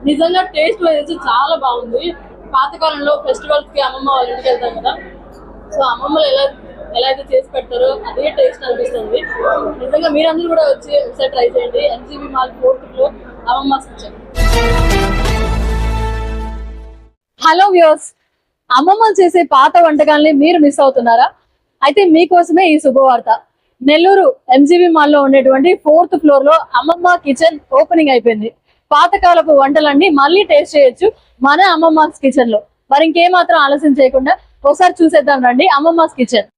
నిజంగా taste wise చాలా బాగుంది. పాతకాలంలో ఫెస్టివల్స్ కి అమ్మమ్మ వాళ్ళ ఇంటికి వెళ్తాం కదా, సో అమ్మమ్మలు ఎలా అయితే చేసి పెడతారో అదే టేస్ట్ అనిపిస్తుంది. నిజంగా మీరందరూ కూడా వచ్చి ఒకసారి ట్రై చేయండి. MGB mall 4th floor Ammamma's kitchen. Hello viewers, అమ్మమ్మలు చేసే పాత వంటకాలని మీరు మిస్ అవుతున్నారా? అయితే మీకోసమే ఈ శుభవార్త. నెల్లూరు ఎంజీబీ మాల్ లో ఉండేటువంటి 4th floor లో అమ్మమ్మ కిచెన్ ఓపెనింగ్ అయిపోయింది. పాతకాలపు వంటలన్నీ మళ్ళీ టేస్ట్ చేయొచ్చు మన అమ్మమ్మాస్ కిచెన్ లో. మరి ఇంకేమాత్రం ఆలస్యం చేయకుండా ఒకసారి చూసేద్దాం రండి అమ్మమ్మాస్ కిచెన్.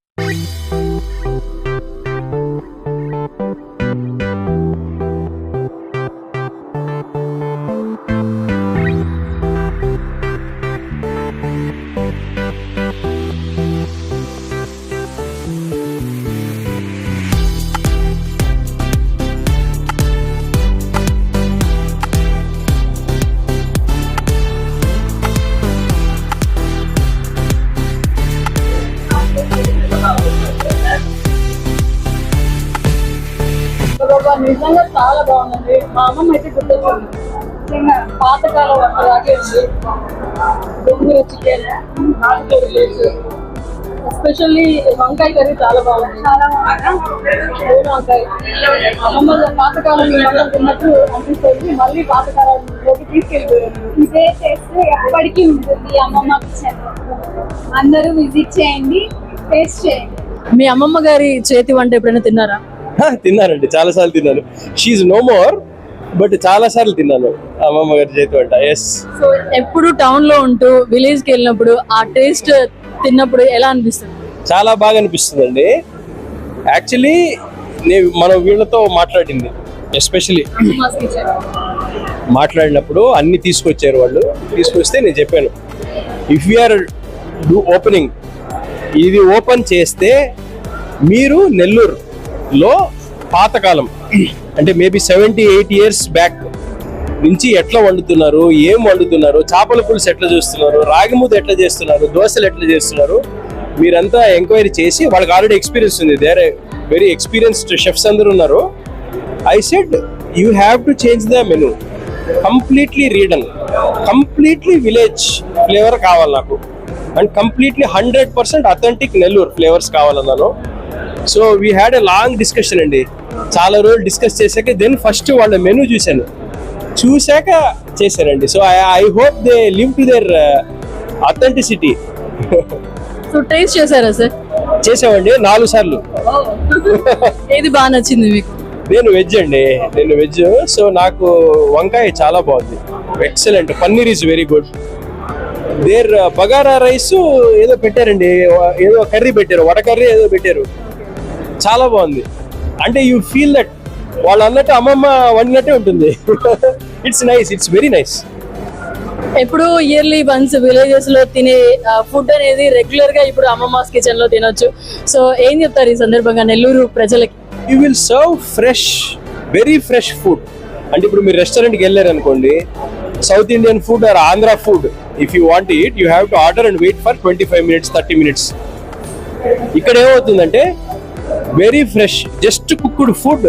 నిజంగా చాలా బాగుందండి. మా అమ్మమ్మ అయితే గుర్తొచ్చింది. పాతకాల వంటలాగే ఉంది. గోంగూర చికెన్, నాటుకోడి లేసు, ఎస్పెషల్లీ వంకాయ కర్రీ చాలా బాగుంది. వంకాయ అమ్మమ్మ పాతకాలంలో వంటలు తిన్నట్టు అనిపిస్తుంది. మళ్ళీ పాతకాలంలోకి తీసుకెళ్ళిపోయారు. ఇదే టేస్ట్ ఎప్పటికీ ఉంటుంది అమ్మమ్మ కిచెన్. అందరూ విజిట్ చేయండి, టేస్ట్ చేయండి. మీ అమ్మమ్మ గారి చేతి వంట ఎప్పుడైనా తిన్నారా? తిన్నానండి, చాలా సార్లు తిన్నాను. షీఈ్ నో మోర్, బట్ చాలా సార్లు తిన్నాను అమ్మమ్మ గారి చేతి వంట. ఎస్. సో ఎప్పుడు టౌన్ లో ఉంటూ విలేజ్ కి వెళ్ళినప్పుడు ఆ టేస్ట్ తిన్నప్పుడు ఎలా అనిపిస్తుంది? చాలా బాగా అనిపిస్తుందండి. యాక్చువల్లీ మనం వీళ్ళతో మాట్లాడింది, ఎస్పెషలీ మాట్లాడినప్పుడు అన్ని తీసుకొచ్చారు వాళ్ళు. తీసుకొస్తే నేను చెప్పాను, ఇఫ్ యూఆర్ డూ ఓపెనింగ్, ఇది ఓపెన్ చేస్తే మీరు నెల్లూరులో పాతకాలం అంటే మేబీ 78 years బ్యాక్ నుంచి ఎట్లా వండుతున్నారు, ఏం వండుతున్నారు, చేపల పులుసు ఎట్లా చేస్తున్నారు, రాగి ముద్ద ఎట్లా చేస్తున్నారు, దోశలు ఎట్లా చేస్తున్నారు, మీరంతా ఎంక్వైరీ చేసి, వాళ్ళకి ఆల్రెడీ ఎక్స్పీరియన్స్ ఉంది. They are very experienced chefs అందరూ ఉన్నారు. I said you have to change the menu, completely redone, completely village flavour కావాలి నాకు, and completely 100% authentic Nellore flavours కావాలన్నాను. So we had a long discussion అండి. చాలా రోజులు డిస్కస్ చేశాక దెన్ ఫస్ట్ వాళ్ళ మెనూ చూశాక చేశారండి. So I hope they live to their authenticity. So taste చేశారా సార్? చేసామండి 4 సార్లు. ఏది బాగా నచ్చింది మీకు? నేను వెజ్ అండి, నేను వెజ్. సో నాకు వంకాయ చాలా బాగుంది, excellent. Paneer is very good. There bagara rice ఏదో పెట్టారండి, ఏదో కర్రీ పెట్టారు, వడ కర్రీ ఏదో పెట్టారు, చాలా బాగుంది. అంటే యూ ఫీల్ దట్ వాళ్ళు అన్నట్టు అమ్మమ్మ వండినట్టే ఉంటుంది. It's nice, it's very nice. ఎప్పుడు ఇయర్లీ వన్స్ విలేజెస్ లో తినే ఫుడ్ అనేది రెగ్యులర్ గా ఇప్పుడు అమ్మమ్మాస్ కిచెన్ లో తినొచ్చు. సో ఏం చెప్తారు ఈ సందర్భంగా నెల్లూరు ప్రజలకి? You will serve fresh, very fresh food. అంటే ఇప్పుడు మీరు రెస్టారెంట్కి వెళ్ళారు అనుకోండి, south Indian food or Andhra food, if you want it you have to order and wait for 25 minutes 30 minutes. ఇక్కడ ఏమవుతుందంటే very fresh, just cooked food.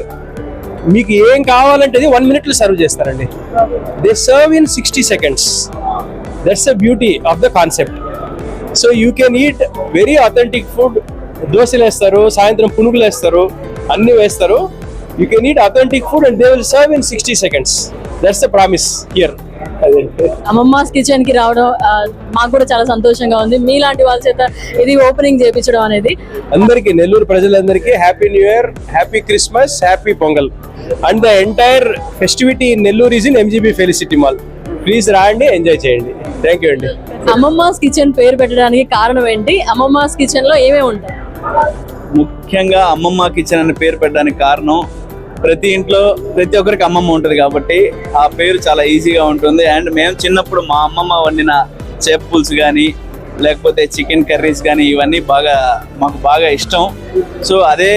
మీకు ఏం కావాలంటే 1 minute సర్వ్ చేస్తారండి. They serve in 60 seconds. That's the beauty of the concept. So you can eat very authentic food. దోశలు వేస్తారు, సాయంత్రం పునుగులు వేస్తారు, అన్ని వేస్తారు. You can eat authentic food and they will serve in 60 seconds. That's the promise here. Ammamma's kitchen కి రావడం మాకు కూడా చాలా సంతోషంగా ఉంది. మీలాంటి వాళ్ళ చేత ఇది ఓపెనింగ్ చేయించడం అనేది. అందరికి, నెల్లూరు ప్రజలందరికీ happy new year, happy Christmas, happy pongal. And the entire festivity in Nellore is in MGB felicity mall. Please రాండి, ఎంజాయ్ చేయండి. థ్యాంక్ యూ అండి. అమ్మమ్మాస్ కిచెన్ పేరు పెట్టడానికి కారణం ఏంటి? అమ్మమ్మాస్ కిచెన్ లో ఏమేమి ఉంటాయి? ముఖ్యంగా అమ్మమ్మ కిచెన్ అని పేరు పెట్టడానికి కారణం, ప్రతి ఇంట్లో ప్రతి ఒక్కరికి అమ్మమ్మ ఉంటుంది కాబట్టి ఆ పేరు చాలా ఈజీగా ఉంటుంది. అండ్ మేము చిన్నప్పుడు మా అమ్మమ్మ వండిన చేప పులుసు కానీ లేకపోతే చికెన్ కర్రీస్ కానీ ఇవన్నీ మాకు బాగా ఇష్టం. సో అదే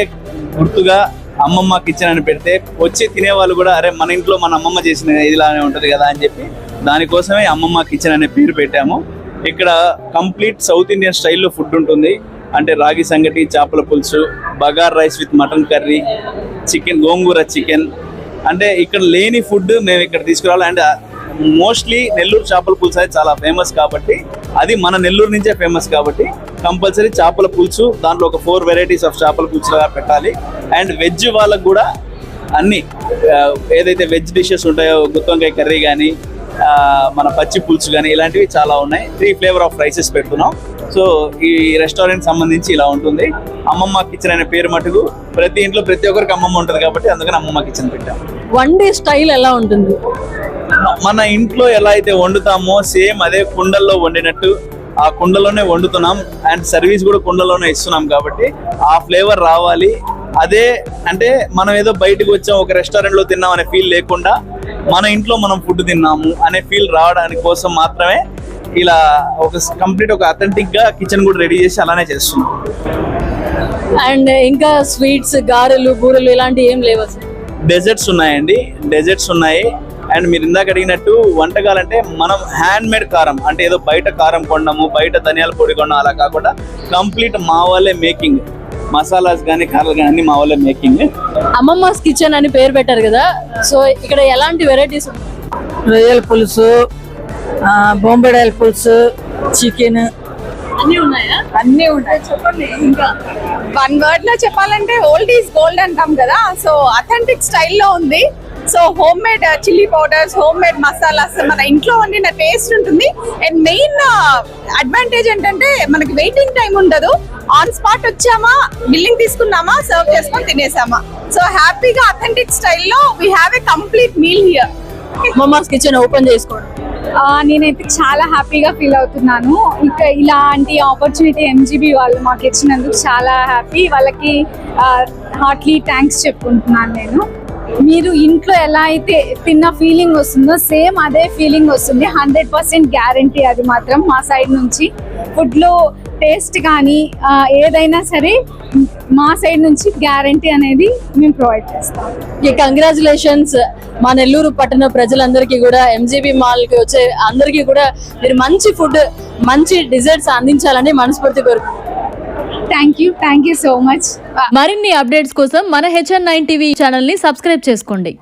గుర్తుగా అమ్మమ్మ కిచెన్ అని పెడితే వచ్చి తినేవాళ్ళు కూడా అరే మన ఇంట్లో మన అమ్మమ్మ చేసిన ఇదిలానే ఉంటుంది కదా అని చెప్పి దానికోసమే అమ్మమ్మ కిచెన్ అనే పేరు పెట్టాము. ఇక్కడ కంప్లీట్ సౌత్ ఇండియన్ స్టైల్లో ఫుడ్ ఉంటుంది. అంటే రాగి సంగటి, చేపల పులుసు, బగార్ rice with mutton curry, chicken, గోంగూర చికెన్, అంటే ఇక్కడ లేని ఫుడ్ మేము ఇక్కడ తీసుకురావాలి. అండ్ మోస్ట్లీ నెల్లూరు చేపల పులుసు అనేది చాలా ఫేమస్ కాబట్టి, అది మన నెల్లూరు నుంచే ఫేమస్ కాబట్టి కంపల్సరీ చేపల పులుసు దాంట్లో ఒక 4 వెరైటీస్ ఆఫ్ చేపల పులుసుగా పెట్టాలి. అండ్ వెజ్ వాళ్ళకు కూడా అన్ని ఏదైతే వెజ్ డిషెస్ ఉంటాయో, గుత్తొంకాయ కర్రీ కానీ, మన పచ్చి పులుసు కానీ, ఇలాంటివి చాలా ఉన్నాయి. 3 ఫ్లేవర్ ఆఫ్ రైసెస్ పెడుతున్నాం. సో ఈ రెస్టారెంట్ సంబంధించి ఇలా ఉంటుంది. అమ్మమ్మ కిచెన్ అనే పేరు మటుకు ప్రతి ఇంట్లో ప్రతి ఒక్కరికి అమ్మమ్మ ఉంటుంది కాబట్టి అందుకని అమ్మమ్మ కిచెన్ పెట్టాం. వండే స్టైల్ ఎలా ఉంటుంది? మన ఇంట్లో ఎలా అయితే వండుతామో సేమ్ అదే కుండల్లో వండినట్టు ఆ కుండలోనే వండుతున్నాం. అండ్ సర్వీస్ కూడా కుండలోనే ఇస్తున్నాం కాబట్టి ఆ ఫ్లేవర్ రావాలి. అదే అంటే మనం ఏదో బయటకు వచ్చాం ఒక రెస్టారెంట్ లో తిన్నాం అనే ఫీల్ లేకుండా మన ఇంట్లో మనం ఫుడ్ తిన్నాము అనే ఫీల్ రావడానికి కోసం మాత్రమే ఇలా ఒక కంప్లీట్ ఒక అథెంటిక్ గా కిచెన్ కూడా రెడీ చేసి అలానే చేస్తున్నాం. అండ్ ఇంకా స్వీట్స్, గారెలు, బూరెలు ఇలాంటివి ఏం లేవు అసలు? డెజర్ట్స్ ఉన్నాయండి, డెజర్ట్స్ ఉన్నాయి. అండ్ మీరు ఇందాక అడిగినట్టు వంటకాలంటే మనం హ్యాండ్ మేడ్ కారం, అంటే ఏదో బయట కారం కొనడము, బయట ధనియాల పొడి కొనడం అలా కాకుండా కంప్లీట్ మా వాళ్ళే మేకింగ్. మసాలాస్ కానీ కారాలు కానీ అన్ని మా వాళ్ళే మేకింగ్. అమ్మమ్మస్ కిచెన్ అని పేరు పెట్టారు కదా, సో ఇక్కడ ఎలాంటి వెరైటీస్ ఉన్నాయి? రొయ్యల పులుసు, బొంబడాయల పులుసు, చికెన్ అన్ని ఉన్నాయా? అన్నీ ఉంటాయి. చెప్పండి. ఇంకా 1 వర్డ్ లో చెప్పాలంటే ఓల్డ్ ఈజ్ గోల్డ్ అంటాం కదా, సో అథెంటిక్ స్టైల్లో ఉంది. So home made chilli powders, home made masalas, మన ఇంట్లో వండిన టేస్ట్ ఉంటుంది. అండ్ మెయిన్ అడ్వాంటేజ్ ఏంటంటే మనకి వెయిటింగ్ టైం ఉండదు. ఆన్ స్పాట్ వచ్చామా, బిల్లింగ్ తీసుకున్నామా, సర్వ్ చేసుకొని తినేసామా. సో హ్యాపీగా అథెంటిక్ స్టైల్లో we have a complete meal here. అమ్మమ్మస్ kitchen open చేసుకోండి. నేనైతే చాలా హ్యాపీగా ఫీల్ అవుతున్నాను. ఇక ఇలాంటి ఆపర్చునిటీ ఎంజీబీ వాళ్ళు మాకు ఇచ్చినందుకు చాలా హ్యాపీ. వాళ్ళకి హార్ట్లీ థ్యాంక్స్ చెప్పుకుంటున్నాను నేను. మీరు ఇంట్లో ఎలా అయితే తిన్న ఫీలింగ్ వస్తుందో సేమ్ అదే ఫీలింగ్ వస్తుంది. 100% గ్యారంటీ అది మాత్రం మా సైడ్ నుంచి. ఫుడ్లో టేస్ట్ కానీ ఏదైనా సరే మా సైడ్ నుంచి గ్యారంటీ అనేది మేము ప్రొవైడ్ చేస్తాం. కంగ్రాచులేషన్స్ మా నెల్లూరు పట్టణ ప్రజలందరికీ కూడా, ఎంజీబీ మాల్కి వచ్చే అందరికీ కూడా మీరు మంచి ఫుడ్, మంచి డిజర్ట్స్ అందించాలని మనస్ఫూర్తి కోరుకుంటున్నాను. Thank you so much. మరిన్ని అప్డేట్స్ కోసం మన HN9 టీవీ ఛానల్ని సబ్స్క్రైబ్ చేసుకోండి.